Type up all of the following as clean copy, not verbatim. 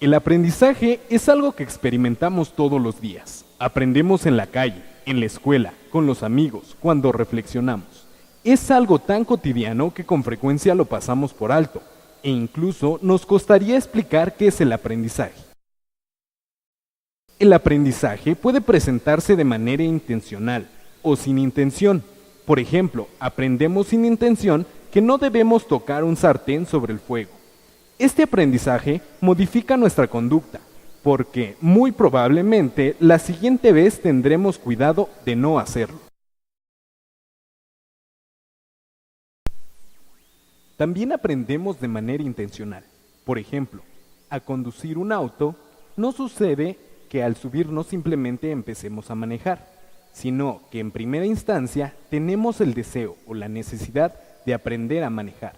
El aprendizaje es algo que experimentamos todos los días. Aprendemos en la calle, en la escuela, con los amigos, cuando reflexionamos. Es algo tan cotidiano que con frecuencia lo pasamos por alto, e incluso nos costaría explicar qué es el aprendizaje. El aprendizaje puede presentarse de manera intencional o sin intención. Por ejemplo, aprendemos sin intención que no debemos tocar un sartén sobre el fuego. Este aprendizaje modifica nuestra conducta, porque muy probablemente la siguiente vez tendremos cuidado de no hacerlo. También aprendemos de manera intencional. Por ejemplo, a conducir un auto no sucede que al subirnos simplemente empecemos a manejar, sino que en primera instancia tenemos el deseo o la necesidad de aprender a manejar,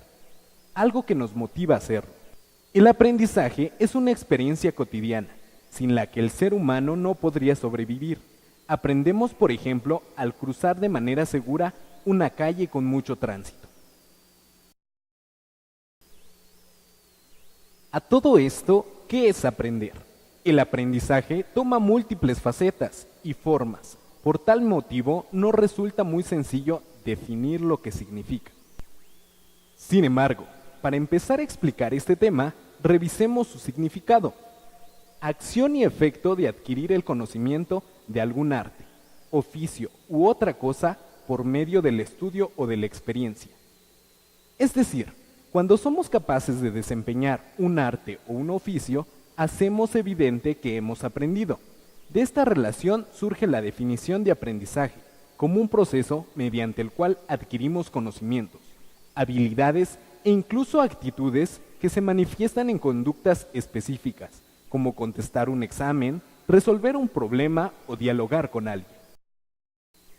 algo que nos motiva a hacerlo. El aprendizaje es una experiencia cotidiana, sin la que el ser humano no podría sobrevivir. Aprendemos, por ejemplo, al cruzar de manera segura una calle con mucho tránsito. A todo esto, ¿qué es aprender? El aprendizaje toma múltiples facetas y formas. Por tal motivo, no resulta muy sencillo definir lo que significa. Sin embargo, para empezar a explicar este tema, revisemos su significado. Acción y efecto de adquirir el conocimiento de algún arte, oficio u otra cosa por medio del estudio o de la experiencia. Es decir, cuando somos capaces de desempeñar un arte o un oficio, hacemos evidente que hemos aprendido. De esta relación surge la definición de aprendizaje, como un proceso mediante el cual adquirimos conocimientos, habilidades e incluso actitudes que se manifiestan en conductas específicas, como contestar un examen, resolver un problema o dialogar con alguien.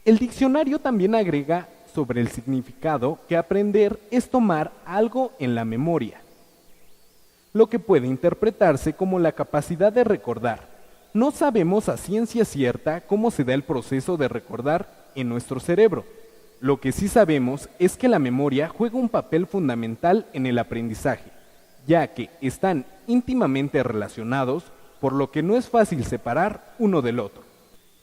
El diccionario también agrega sobre el significado que aprender es tomar algo en la memoria, lo que puede interpretarse como la capacidad de recordar. No sabemos a ciencia cierta cómo se da el proceso de recordar en nuestro cerebro. Lo que sí sabemos es que la memoria juega un papel fundamental en el aprendizaje, ya que están íntimamente relacionados, por lo que no es fácil separar uno del otro.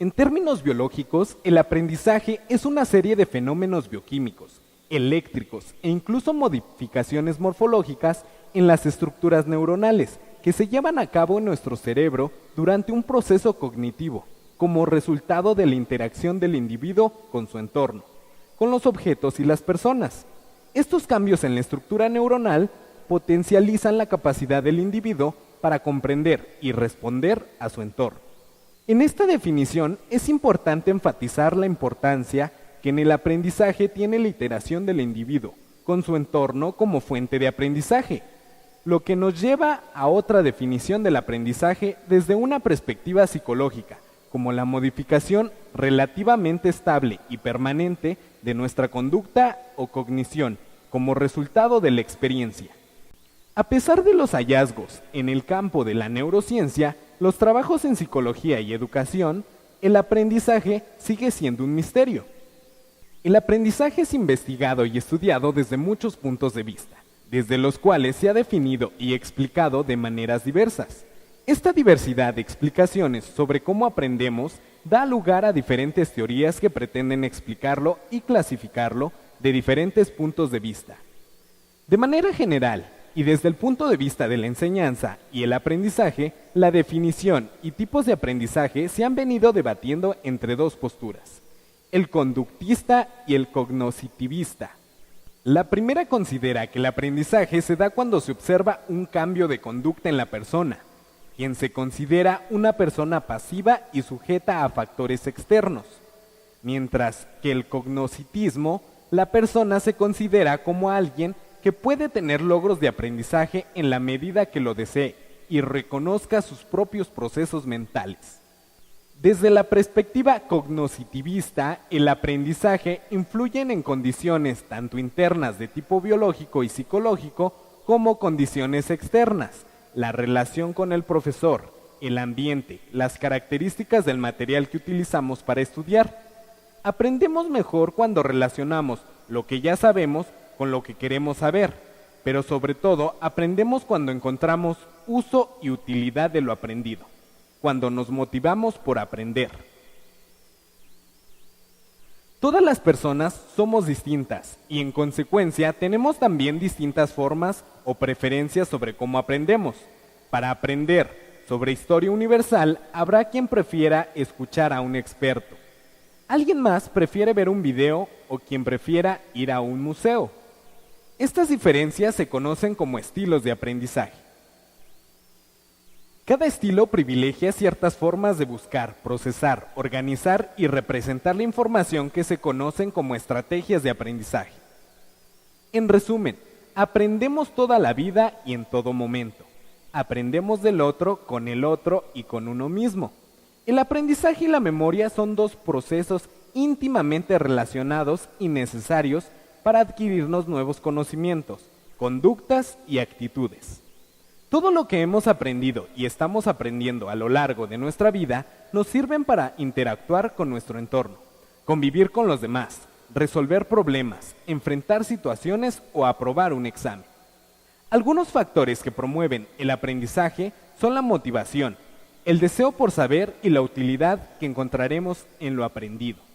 En términos biológicos, el aprendizaje es una serie de fenómenos bioquímicos, eléctricos e incluso modificaciones morfológicas en las estructuras neuronales que se llevan a cabo en nuestro cerebro durante un proceso cognitivo, como resultado de la interacción del individuo con su entorno, con los objetos y las personas. Estos cambios en la estructura neuronal potencializan la capacidad del individuo para comprender y responder a su entorno. En esta definición es importante enfatizar la importancia que en el aprendizaje tiene la iteración del individuo con su entorno como fuente de aprendizaje, lo que nos lleva a otra definición del aprendizaje desde una perspectiva psicológica, como la modificación relativamente estable y permanente de nuestra conducta o cognición como resultado de la experiencia. A pesar de los hallazgos en el campo de la neurociencia, los trabajos en psicología y educación, el aprendizaje sigue siendo un misterio. El aprendizaje es investigado y estudiado desde muchos puntos de vista, desde los cuales se ha definido y explicado de maneras diversas. Esta diversidad de explicaciones sobre cómo aprendemos da lugar a diferentes teorías que pretenden explicarlo y clasificarlo de diferentes puntos de vista. De manera general, y desde el punto de vista de la enseñanza y el aprendizaje, la definición y tipos de aprendizaje se han venido debatiendo entre dos posturas, el conductista y el cognoscitivista. La primera considera que el aprendizaje se da cuando se observa un cambio de conducta en la persona, quien se considera una persona pasiva y sujeta a factores externos, mientras que el cognoscitismo, la persona se considera como alguien que puede tener logros de aprendizaje en la medida que lo desee y reconozca sus propios procesos mentales. Desde la perspectiva cognoscitivista, el aprendizaje influye en condiciones tanto internas de tipo biológico y psicológico como condiciones externas, la relación con el profesor, el ambiente, las características del material que utilizamos para estudiar. Aprendemos mejor cuando relacionamos lo que ya sabemos con lo que queremos saber, pero sobre todo aprendemos cuando encontramos uso y utilidad de lo aprendido, cuando nos motivamos por aprender. Todas las personas somos distintas y en consecuencia tenemos también distintas formas o preferencias sobre cómo aprendemos. Para aprender sobre historia universal habrá quien prefiera escuchar a un experto. Alguien más prefiere ver un video o quien prefiera ir a un museo. Estas diferencias se conocen como estilos de aprendizaje. Cada estilo privilegia ciertas formas de buscar, procesar, organizar y representar la información que se conocen como estrategias de aprendizaje. En resumen, aprendemos toda la vida y en todo momento. Aprendemos del otro, con el otro y con uno mismo. El aprendizaje y la memoria son dos procesos íntimamente relacionados y necesarios para adquirirnos nuevos conocimientos, conductas y actitudes. Todo lo que hemos aprendido y estamos aprendiendo a lo largo de nuestra vida nos sirven para interactuar con nuestro entorno, convivir con los demás, resolver problemas, enfrentar situaciones o aprobar un examen. Algunos factores que promueven el aprendizaje son la motivación, el deseo por saber y la utilidad que encontraremos en lo aprendido.